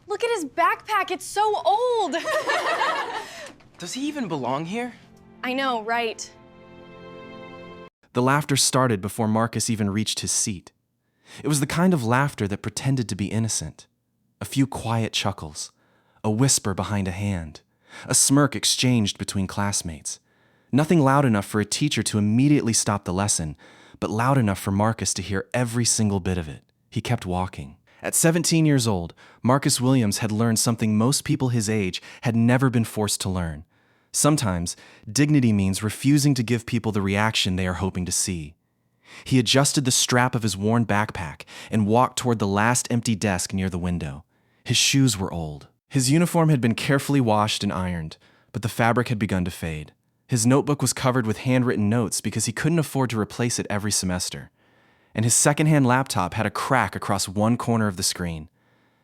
Look at his backpack, it's so old. Does he even belong here? I know, right? The laughter started before Marcus even reached his seat. It was the kind of laughter that pretended to be innocent. A few quiet chuckles, a whisper behind a hand, a smirk exchanged between classmates. Nothing loud enough for a teacher to immediately stop the lesson, but loud enough for Marcus to hear every single bit of it. He kept walking. At 17 years old, Marcus Williams had learned something most people his age had never been forced to learn. Sometimes, dignity means refusing to give people the reaction they are hoping to see. He adjusted the strap of his worn backpack and walked toward the last empty desk near the window. His shoes were old. His uniform had been carefully washed and ironed, but the fabric had begun to fade. His notebook was covered with handwritten notes because he couldn't afford to replace it every semester. And his secondhand laptop had a crack across one corner of the screen.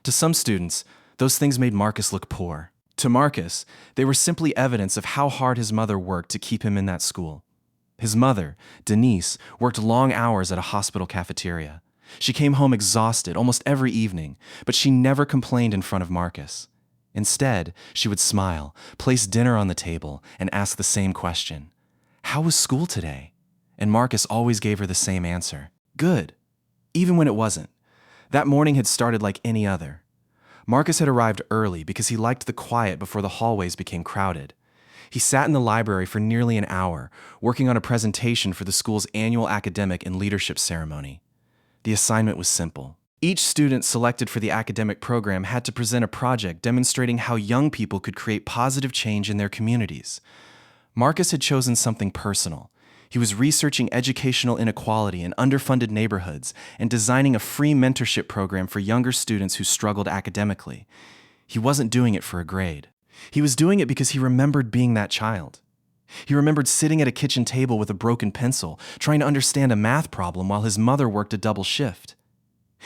To some students, those things made Marcus look poor. To Marcus, they were simply evidence of how hard his mother worked to keep him in that school. His mother, Denise, worked long hours at a hospital cafeteria. She came home exhausted almost every evening, but she never complained in front of Marcus. Instead, she would smile, place dinner on the table, and ask the same question. How was school today? And Marcus always gave her the same answer. Good. Even when it wasn't. That morning had started like any other. Marcus had arrived early because he liked the quiet before the hallways became crowded. He sat in the library for nearly an hour, working on a presentation for the school's annual academic and leadership ceremony. The assignment was simple. Each student selected for the academic program had to present a project demonstrating how young people could create positive change in their communities. Marcus had chosen something personal. He was researching educational inequality in underfunded neighborhoods and designing a free mentorship program for younger students who struggled academically. He wasn't doing it for a grade. He was doing it because he remembered being that child. He remembered sitting at a kitchen table with a broken pencil, trying to understand a math problem while his mother worked a double shift.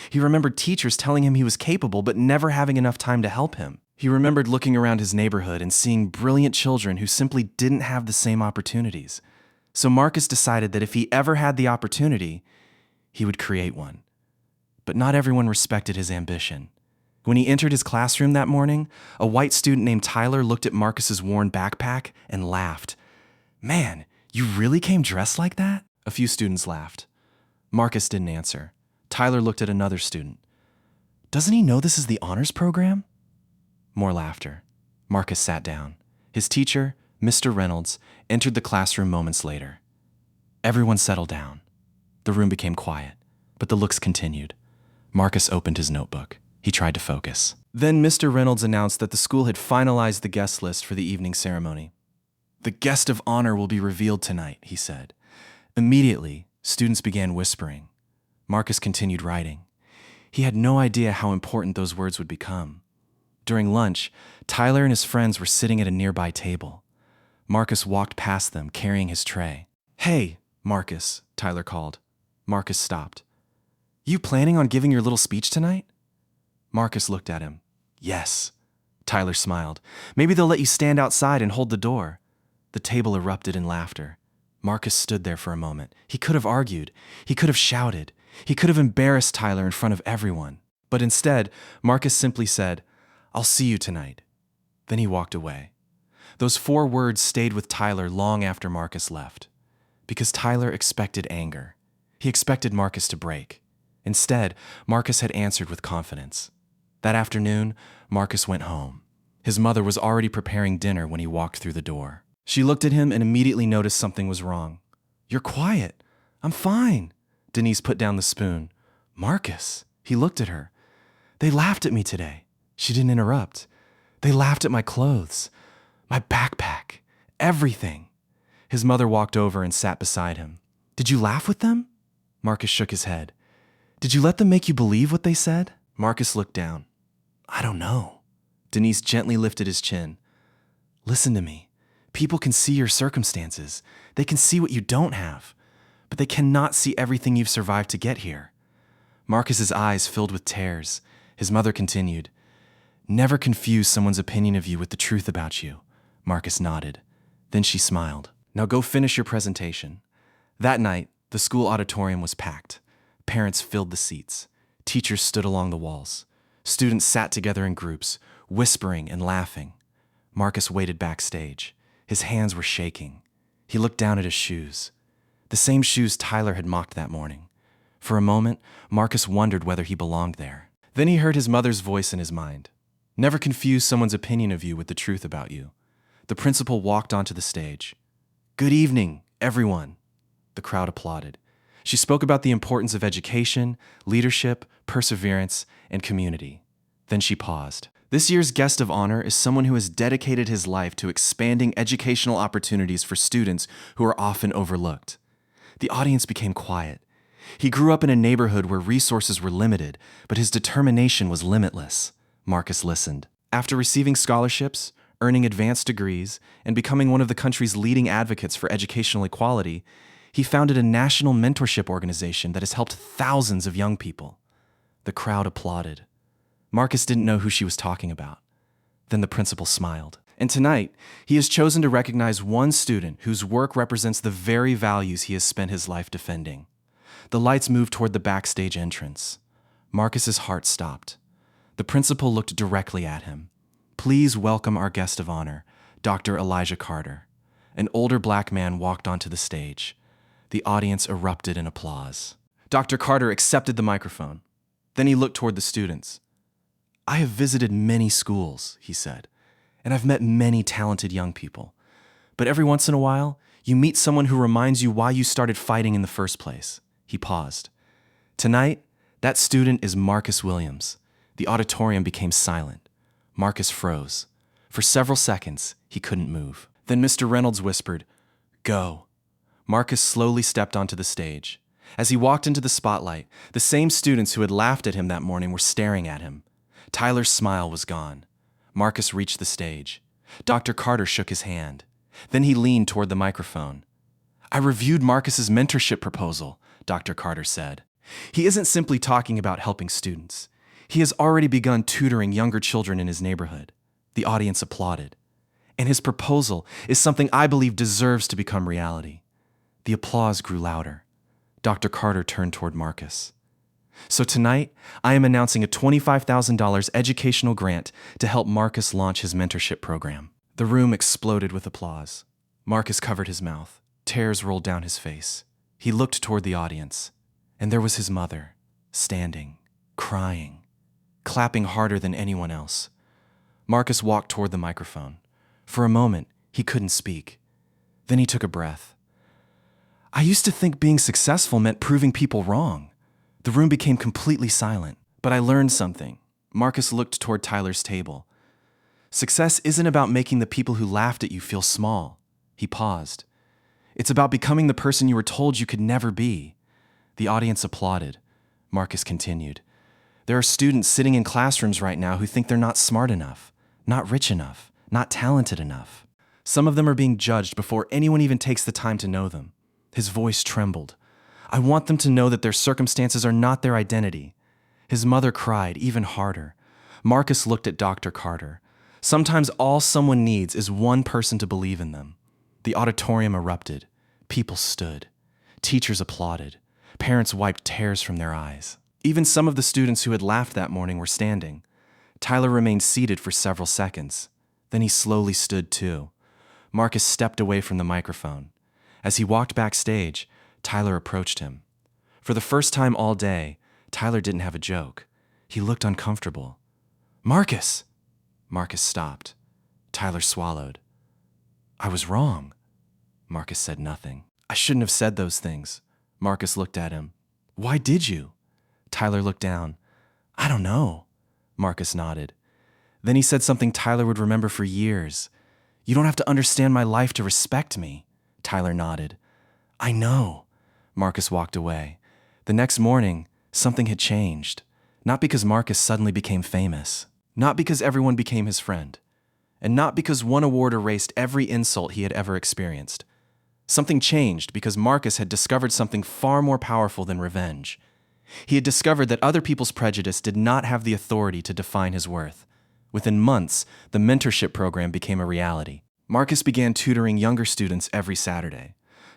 He remembered teachers telling him he was capable but never having enough time to help him. He remembered looking around his neighborhood and seeing brilliant children who simply didn't have the same opportunities. So Marcus decided that if he ever had the opportunity, he would create one. But not everyone respected his ambition. When he entered his classroom that morning, a white student named Tyler looked at Marcus's worn backpack and laughed. "Man, you really came dressed like that?" A few students laughed. Marcus didn't answer. Tyler looked at another student. "Doesn't he know this is the honors program?" More laughter. Marcus sat down. His teacher, Mr. Reynolds, entered the classroom moments later. Everyone settled down. The room became quiet, but the looks continued. Marcus opened his notebook. He tried to focus. Then Mr. Reynolds announced that the school had finalized the guest list for the evening ceremony. "The guest of honor will be revealed tonight," he said. Immediately, students began whispering. Marcus continued writing. He had no idea how important those words would become. During lunch, Tyler and his friends were sitting at a nearby table. Marcus walked past them, carrying his tray. "Hey, Marcus," Tyler called. Marcus stopped. "You planning on giving your little speech tonight?" Marcus looked at him. "Yes." Tyler smiled. "Maybe they'll let you stand outside and hold the door." The table erupted in laughter. Marcus stood there for a moment. He could have argued. He could have shouted. He could have embarrassed Tyler in front of everyone. But instead, Marcus simply said, "I'll see you tonight." Then he walked away. Those 4 words stayed with Tyler long after Marcus left. Because Tyler expected anger. He expected Marcus to break. Instead, Marcus had answered with confidence. That afternoon, Marcus went home. His mother was already preparing dinner when he walked through the door. She looked at him and immediately noticed something was wrong. "You're quiet." "I'm fine." Denise put down the spoon. "Marcus." He looked at her. "They laughed at me today." She didn't interrupt. "They laughed at my clothes, my backpack, everything." His mother walked over and sat beside him. "Did you laugh with them?" Marcus shook his head. "Did you let them make you believe what they said?" Marcus looked down. "I don't know." Denise gently lifted his chin. "Listen to me. People can see your circumstances. They can see what you don't have. But they cannot see everything you've survived to get here." Marcus's eyes filled with tears. His mother continued, "Never confuse someone's opinion of you with the truth about you." Marcus nodded. Then she smiled. "Now go finish your presentation." That night, the school auditorium was packed. Parents filled the seats. Teachers stood along the walls. Students sat together in groups, whispering and laughing. Marcus waited backstage. His hands were shaking. He looked down at his shoes. The same shoes Tyler had mocked that morning. For a moment, Marcus wondered whether he belonged there. Then he heard his mother's voice in his mind. Never confuse someone's opinion of you with the truth about you. The principal walked onto the stage. Good evening, everyone. The crowd applauded. She spoke about the importance of education, leadership, perseverance, and community. Then she paused. This year's guest of honor is someone who has dedicated his life to expanding educational opportunities for students who are often overlooked. The audience became quiet. He grew up in a neighborhood where resources were limited, but his determination was limitless. Marcus listened. After receiving scholarships, earning advanced degrees, and becoming one of the country's leading advocates for educational equality, he founded a national mentorship organization that has helped thousands of young people. The crowd applauded. Marcus didn't know who she was talking about. Then the principal smiled. And tonight, he has chosen to recognize one student whose work represents the very values he has spent his life defending. The lights moved toward the backstage entrance. Marcus's heart stopped. The principal looked directly at him. Please welcome our guest of honor, Dr. Elijah Carter. An older black man walked onto the stage. The audience erupted in applause. Dr. Carter accepted the microphone. Then he looked toward the students. I have visited many schools, he said, and I've met many talented young people. But every once in a while, you meet someone who reminds you why you started fighting in the first place. He paused. Tonight, that student is Marcus Williams. The auditorium became silent. Marcus froze. For several seconds, he couldn't move. Then Mr. Reynolds whispered, "Go." Marcus slowly stepped onto the stage. As he walked into the spotlight, the same students who had laughed at him that morning were staring at him. Tyler's smile was gone. Marcus reached the stage. Dr. Carter shook his hand. Then he leaned toward the microphone. I reviewed Marcus's mentorship proposal, Dr. Carter said. He isn't simply talking about helping students. He has already begun tutoring younger children in his neighborhood. The audience applauded. And his proposal is something I believe deserves to become reality. The applause grew louder. Dr. Carter turned toward Marcus. So tonight, I am announcing a $25,000 educational grant to help Marcus launch his mentorship program. The room exploded with applause. Marcus covered his mouth. Tears rolled down his face. He looked toward the audience, and there was his mother, standing, crying, clapping harder than anyone else. Marcus walked toward the microphone. For a moment, he couldn't speak. Then he took a breath. I used to think being successful meant proving people wrong. The room became completely silent, but I learned something. Marcus looked toward Tyler's table. Success isn't about making the people who laughed at you feel small. He paused. It's about becoming the person you were told you could never be. The audience applauded. Marcus continued. There are students sitting in classrooms right now who think they're not smart enough, not rich enough, not talented enough. Some of them are being judged before anyone even takes the time to know them. His voice trembled. I want them to know that their circumstances are not their identity. His mother cried even harder. Marcus looked at Dr. Carter. Sometimes all someone needs is one person to believe in them. The auditorium erupted. People stood. Teachers applauded. Parents wiped tears from their eyes. Even some of the students who had laughed that morning were standing. Tyler remained seated for several seconds. Then he slowly stood too. Marcus stepped away from the microphone. As he walked backstage, Tyler approached him. For the first time all day, Tyler didn't have a joke. He looked uncomfortable. Marcus! Marcus stopped. Tyler swallowed. I was wrong. Marcus said nothing. I shouldn't have said those things. Marcus looked at him. Why did you? Tyler looked down. I don't know. Marcus nodded. Then he said something Tyler would remember for years. You don't have to understand my life to respect me. Tyler nodded. I know. Marcus walked away. The next morning, something had changed. Not because Marcus suddenly became famous. Not because everyone became his friend. And not because one award erased every insult he had ever experienced. Something changed because Marcus had discovered something far more powerful than revenge. He had discovered that other people's prejudice did not have the authority to define his worth. Within months, the mentorship program became a reality. Marcus began tutoring younger students every Saturday.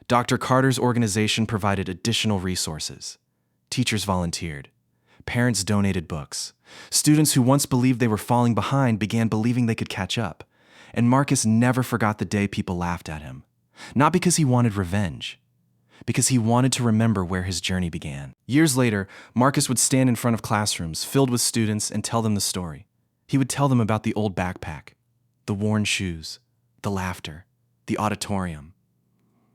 Dr. Carter's organization provided additional resources. Teachers volunteered. Parents donated books. Students who once believed they were falling behind began believing they could catch up. And Marcus never forgot the day people laughed at him. Not because he wanted revenge, because he wanted to remember where his journey began. Years later, Marcus would stand in front of classrooms filled with students and tell them the story. He would tell them about the old backpack, the worn shoes, the laughter, the auditorium.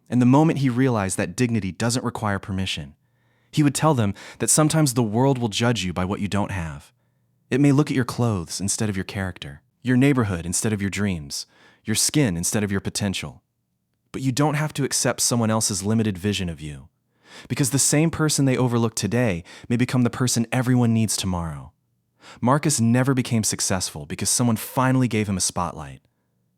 And the moment he realized that dignity doesn't require permission, he would tell them that sometimes the world will judge you by what you don't have. It may look at your clothes instead of your character, your neighborhood instead of your dreams, your skin instead of your potential. But you don't have to accept someone else's limited vision of you, because the same person they overlook today may become the person everyone needs tomorrow. Marcus never became successful because someone finally gave him a spotlight.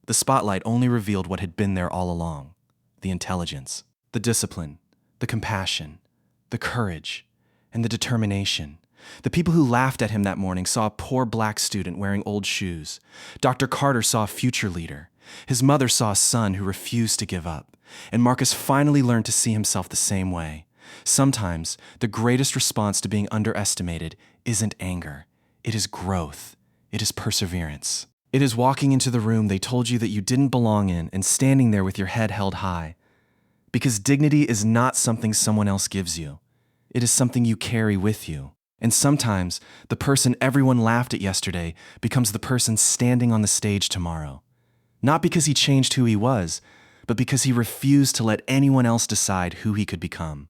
The spotlight only revealed what had been there all along: the intelligence, the discipline, the compassion, the courage, and the determination. The people who laughed at him that morning saw a poor black student wearing old shoes. Dr. Carter saw a future leader. His mother saw a son who refused to give up. And Marcus finally learned to see himself the same way. Sometimes, the greatest response to being underestimated isn't anger. It is growth. It is perseverance. It is walking into the room they told you that you didn't belong in and standing there with your head held high. Because dignity is not something someone else gives you. It is something you carry with you. And sometimes, the person everyone laughed at yesterday becomes the person standing on the stage tomorrow. Not because he changed who he was, but because he refused to let anyone else decide who he could become.